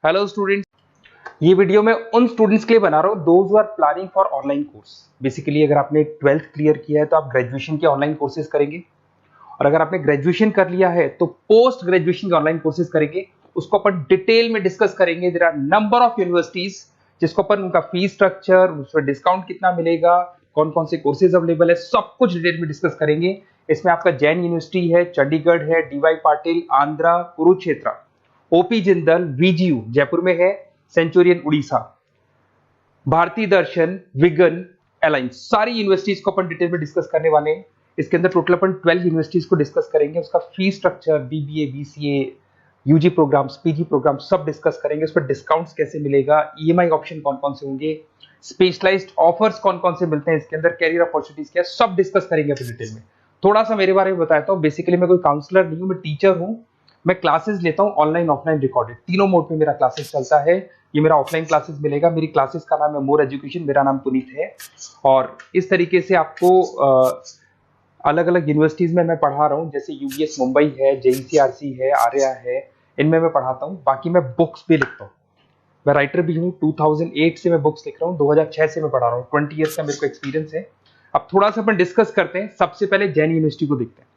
Hello students, ये video मैं उन स्टूडेंट्स के लिए बना रहा हूँ those who are planning for online course. Basically अगर आपने 12th क्लियर किया है तो आप ग्रेजुएशन के ऑनलाइन कोर्सेज करेंगे, और अगर आपने ग्रेजुएशन कर लिया है तो पोस्ट ग्रेजुएशन के ऑनलाइन कोर्सेज करेंगे। उसको अपन डिटेल में डिस्कस करेंगे। There are number of universities जिसको अपन उनका फीस स्ट्रक्चर, उसमें डिस्काउंट कितना मिलेगा, कौन कौन से कोर्सेज अवेलेबल है, सब कुछ डिटेल में डिस्कस करेंगे। इसमें आपका जैन यूनिवर्सिटी है, चंडीगढ़ है, डीवाई पाटिल, आंध्रा, कुरुक्षेत्र, ओपी जिंदल, वीजीयू जयपुर में है, सेंचुरियन उड़ीसा, भारतीय दर्शन, विगन, अलायंस, सारी यूनिवर्सिटीज को अपन डिटेल में डिस्कस करने वाले हैं। इसके अंदर टोटल अपन 12 यूनिवर्सिटीज को डिस्कस करेंगे। उसका fees structure, BBA, BCA, UG programmes, PG programme सब डिस्कस करेंगे। उस पर डिस्काउंट्स कैसे मिलेगा, ईएमआई ऑप्शन कौन कौन से होंगे, स्पेशलाइज्ड ऑफर्स कौन कौन से मिलते हैं, इसके अंदर कैरियर अपॉर्चुनिटीज क्या, सब डिस्कस करेंगे अपन डिटेल में। थोड़ा सा मेरे बारे में बताता हूँ। बेसिकली मैं कोई काउंसलर नहीं हूँ, मैं टीचर हूँ। मैं क्लासेस लेता हूँ ऑनलाइन ऑफलाइन रिकॉर्डेड, तीनों मोड में मेरा क्लासेस चलता है। ये मेरा ऑफलाइन क्लासेस मिलेगा। मेरी क्लासेस का नाम है मोर एजुकेशन, मेरा नाम पुनीत है। और इस तरीके से आपको अलग अलग यूनिवर्सिटीज में मैं पढ़ा रहा हूँ, जैसे यूबीएस मुंबई है, जेईसीआरसी है, आर्या है, इनमें मैं पढ़ाता हूँ। बाकी मैं बुक्स भी लिखता हूँ, मैं राइटर भी हूँ। 2008 से मैं बुक्स लिख रहा हूँ, 2006 से मैं पढ़ा रहा हूँ, 20 ईयर्स का मेरे को एक्सपीरियंस है। अब थोड़ा सा अपन डिस्कस करते हैं। सबसे पहले जैन यूनिवर्सिटी को देखते हैं।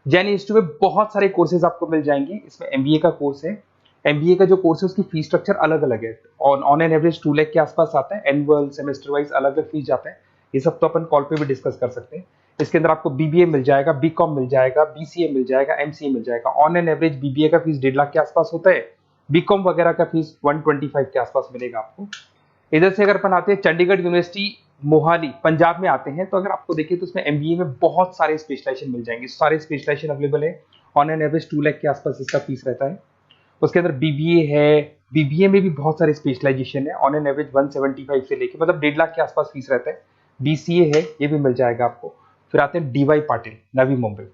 जैन यूनिवर्सिटी में बहुत सारे कोर्सेज आपको मिल जाएंगे। इसमें एमबीए का कोर्स है। एमबीए का जो कोर्स है उसकी फीस स्ट्रक्चर अलग अलग है। ऑन एन एवरेज 2 लाख के आसपास आता है। एनुअल, सेमेस्टर वाइज अलग अलग फीस जाता है। ये सब तो अपन कॉल पे भी डिस्कस कर सकते हैं। इसके अंदर आपको बीबीए मिल जाएगा, बीकॉम मिल जाएगा, बीसीए मिल जाएगा, एमसीए मिल जाएगा। ऑन एन एवरेज बीबीए का फीस 1.5 लाख के आसपास होता है। बीकॉम वगैरह का फीस 125 के आसपास मिलेगा आपको। इधर से अगर अपन आते हैं चंडीगढ़ यूनिवर्सिटी मोहाली पंजाब में आते हैं, तो अगर आपको देखिए तो उसमें एमबीए में बहुत सारे स्पेशलाइजेशन मिल जाएंगे। सारे स्पेशलाइजेशन अवेलेबल है। ऑन एन एवरेज 2 लाख के आसपास इसका फीस रहता है। उसके अंदर बीबीए है, बीबीए में भी बहुत सारे स्पेशलाइजेशन है। ऑन एन एवरेज 175 से लेके मतलब 1.5 लाख के आसपास फीस रहता है। बीसीए है, ये भी मिल जाएगा आपको। फिर आते हैं डीवाई पाटिल, नवी मुंबई।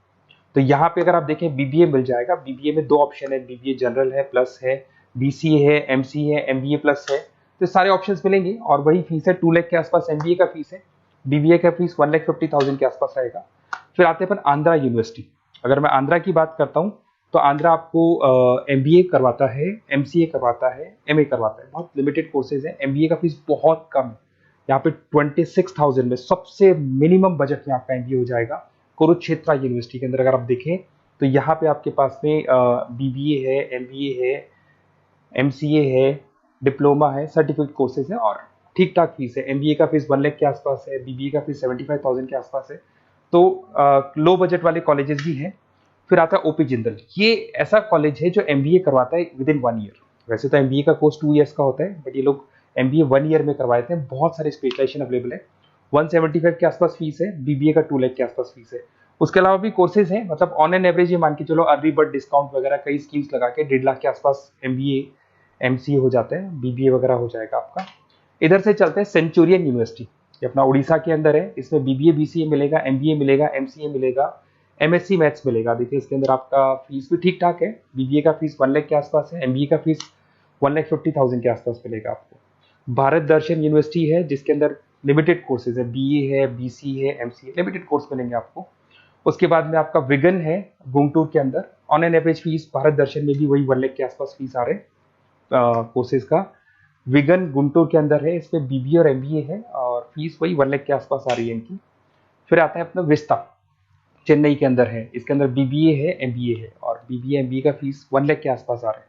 तो यहाँ पे अगर आप देखें बीबीए मिल जाएगा। बीबीए में 2 ऑप्शन है, बीबीए जनरल है, प्लस है, बीसीए है, एमसीए है, एमबीए प्लस है। तो सारे ऑप्शंस मिलेंगे और वही फीस है। 2 लाख के आसपास एमबीए का फीस है। बीबीए का फीस 1,50,000 के आसपास आएगा। फिर आते हैं अपन आंध्रा यूनिवर्सिटी। अगर मैं आंध्रा की बात करता हूँ तो आंध्रा आपको एमबीए करवाता है, एमसीए करवाता है, एमए करवाता है। बहुत लिमिटेड कोर्सेज है। एमबीए का फीस बहुत कम है। यहाँ पे 26,000 में सबसे मिनिमम बजट में आपका एमबीए हो जाएगा। कुरुक्षेत्र यूनिवर्सिटी के अंदर अगर आप देखें तो यहाँ पे आपके पास में बीबीए है, एमबीए है, एमसीए है, डिप्लोमा है, सर्टिफिकेट कोर्सेज है और ठीक ठाक फीस है। एमबीए का फीस 1 लाख के आसपास है, बीबीए का फीस 75,000 के आसपास है। तो लो बजट वाले कॉलेजेस भी हैं। फिर आता है ओपी जिंदल। ये ऐसा कॉलेज है जो एमबीए करवाता है विद इन 1 ईयर। वैसे तो एमबीए का कोर्स 2 ईयर्स का होता है, बट ये लोग एमबीए 1 ईयर में करवाते हैं। बहुत सारे स्पेशलाइजेशन अवेलेबल है। 175 के आसपास फीस है। बीबीए का 2 लाख के आसपास फीस है। उसके अलावा भी कोर्सेज हैं, मतलब ऑन एन एवरेज ये मान के चलो अर्ली बर्ड डिस्काउंट वगैरह कई स्कीम्स लगा के 1.5 लाख के आसपास एमबीए, एमसीए हो जाता है, बीबीए वगैरह हो जाएगा आपका। इधर से चलते हैं सेंचुरियन यूनिवर्सिटी, ये अपना उड़ीसा के अंदर है। इसमें बीबीए, बीसीए मिलेगा, एमबीए मिलेगा, एमसीए मिलेगा, एमएससी मैथ्स मिलेगा। देखिए इसके अंदर आपका फीस भी ठीक ठाक है। बीबीए का फीस 1 लाख के आसपास है, एमबीए का फीस 1,50,000 के आसपास मिलेगा आपको। भारत दर्शन यूनिवर्सिटी है जिसके अंदर लिमिटेड कोर्सेज है, बीए है, बीसी है, एमसीए, लिमिटेड कोर्स मिलेंगे आपको। उसके बाद में आपका विगन है गुंटूर के अंदर। On an average fees Bharat Darshan में भी वही 1 लाख के आसपास फीस आ रहे हैं कोर्सेज का। विगन गुंटूर के अंदर है, इसमें बीबीए और एमबीए है और फीस वही 1 लाख के आसपास आ रही है इनकी। फिर आता है अपना विस्ता, चेन्नई के अंदर है। इसके अंदर बीबीए है, एमबीए है और बीबीए एमबीए का फीस 1 लाख के आसपास आ रहा है।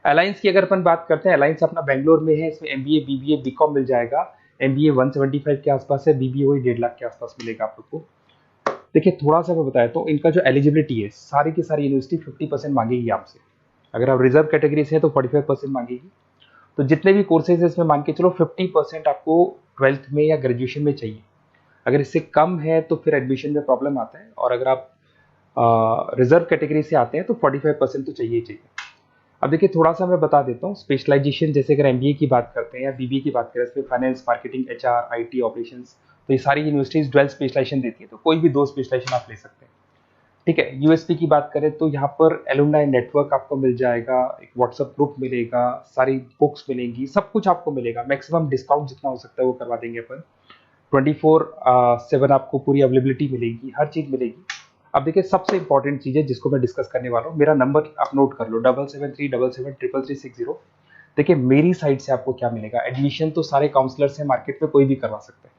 अलायंस की अगर अपन बात करते हैं, अलायंस अपना बेंगलोर में है। इसमें एमबीए, बीबीए, बीकॉम मिल जाएगा। एमबीए 175 के आसपास है, बीबीए वही 1.5 लाख के आसपास मिलेगा आप लोग को। देखिए थोड़ा सा मैं बताया तो इनका जो एलिजिबिलिटी है, सारी की सारी यूनिवर्सिटी 50% मांगेगी आपसे। अगर आप रिजर्व कैटेगरी से है तो 45% मांगेगी। तो जितने भी कोर्सेज है इसमें मान के चलो 50% आपको 12th में या ग्रेजुएशन में चाहिए। अगर इससे कम है तो फिर एडमिशन में प्रॉब्लम आता है, और अगर आप रिजर्व कैटेगरी से आते हैं तो 45% तो चाहिए ही चाहिए। अब देखिए थोड़ा सा मैं बता देता हूँ स्पेशलाइजेशन। जैसे अगर एमबीए की बात करते हैं या बीबीए की बात करें, इसमें finance, marketing, HR, IT, operations, तो ये सारी यूनिवर्सिटीज 12 स्पेशलाइजेशन देती है। तो कोई भी 2 स्पेशलाइजेशन आप ले सकते हैं, ठीक है। यूएसपी की बात करें तो यहाँ पर एलुमनाई नेटवर्क आपको मिल जाएगा, एक व्हाट्सएप ग्रुप मिलेगा, सारी बुक्स मिलेंगी, सब कुछ आपको मिलेगा। मैक्सिमम डिस्काउंट जितना हो सकता है वो करवा देंगे अपन। 24/7 आपको पूरी अवेलेबिलिटी मिलेगी, हर चीज मिलेगी। अब देखिए सबसे इंपॉर्टेंट चीज है जिसको मैं डिस्कस करने वाला हूँ। मेरा नंबर आप नोट कर लो, 7737773360। देखिए मेरी साइड से आपको क्या मिलेगा, एडमिशन तो सारे काउंसलर्स हैं मार्केट में, कोई भी करवा सकता है,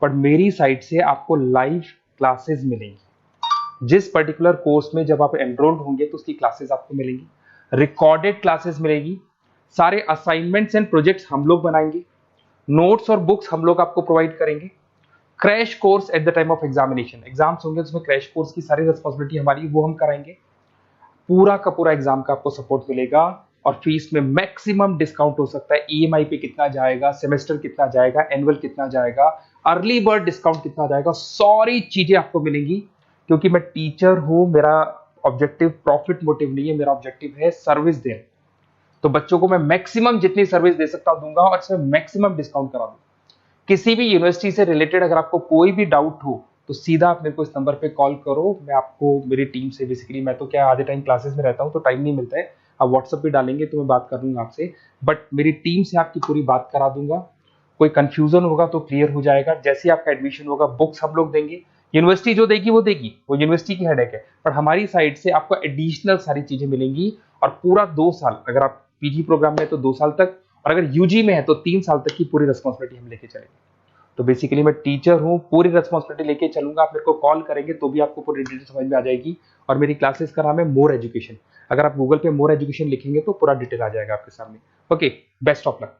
बट मेरी साइड से आपको लाइव क्लासेस मिलेंगी। जिस पर्टिकुलर कोर्स में जब आप एनरोल्ड होंगे तो उसकी क्लासेस आपको मिलेंगी, रिकॉर्डेड क्लासेस मिलेगी, सारे असाइनमेंट्स एंड प्रोजेक्ट्स हम लोग बनाएंगे, नोट्स और बुक्स हम लोग आपको प्रोवाइड करेंगे, crash course at the time of examination, exams होंगे उसमें क्रैश कोर्स की सारी रिस्पॉन्सिबिलिटी हमारी, वो हम कराएंगे। पूरा का पूरा एग्जाम का आपको सपोर्ट मिलेगा और फीस में मैक्सिमम डिस्काउंट हो सकता है। ईएमआई पे कितना जाएगा, सेमेस्टर कितना जाएगा, एनुअल कितना जाएगा, अर्ली बर्ड डिस्काउंट कितना जाएगा, सारी चीजें आपको मिलेंगी। क्योंकि मैं टीचर हूं, मेरा ऑब्जेक्टिव प्रॉफिट मोटिव नहीं है, मेरा ऑब्जेक्टिव है सर्विस देना। तो बच्चों को मैं मैक्सिमम जितनी सर्विस दे सकता दूंगा और इसमें मैक्सिमम डिस्काउंट करा दूंगा। किसी भी यूनिवर्सिटी से रिलेटेड अगर आपको कोई भी डाउट हो तो सीधा आप मेरे को इस नंबर पे कॉल करो, मैं आपको मेरी टीम से, बेसिकली मैं तो क्या आधे टाइम क्लासेस में रहता हूँ तो टाइम नहीं मिलता है, आप व्हाट्सएप पे डालेंगे तो मैं बात कर लूंगा आपसे, बट मेरी टीम से आपकी पूरी बात करा दूंगा। कोई कंफ्यूजन होगा तो क्लियर हो जाएगा। जैसे ही आपका एडमिशन होगा बुक्स हम लोग देंगे, यूनिवर्सिटी जो देगी वो देगी, वो यूनिवर्सिटी की हेडेक है, पर हमारी साइड से आपको एडिशनल सारी चीजें मिलेंगी। और पूरा 2 साल, अगर आप पीजी प्रोग्राम में है तो 2 साल तक, और अगर यूजी में है तो 3 साल तक की पूरी रिस्पॉन्सिबिलिटी हम लेके चलेंगे। तो बेसिकली मैं टीचर हूँ, पूरी रिस्पॉन्सिबिलिटी लेके चलूंगा। आप मेरे को कॉल करेंगे तो भी आपको पूरी डिटेल समझ में आ जाएगी। और मेरी क्लासेस का नाम है मोर एजुकेशन, अगर आप गूगल पे मोर एजुकेशन लिखेंगे तो पूरा डिटेल आ जाएगा आपके सामने। Okay, best of luck.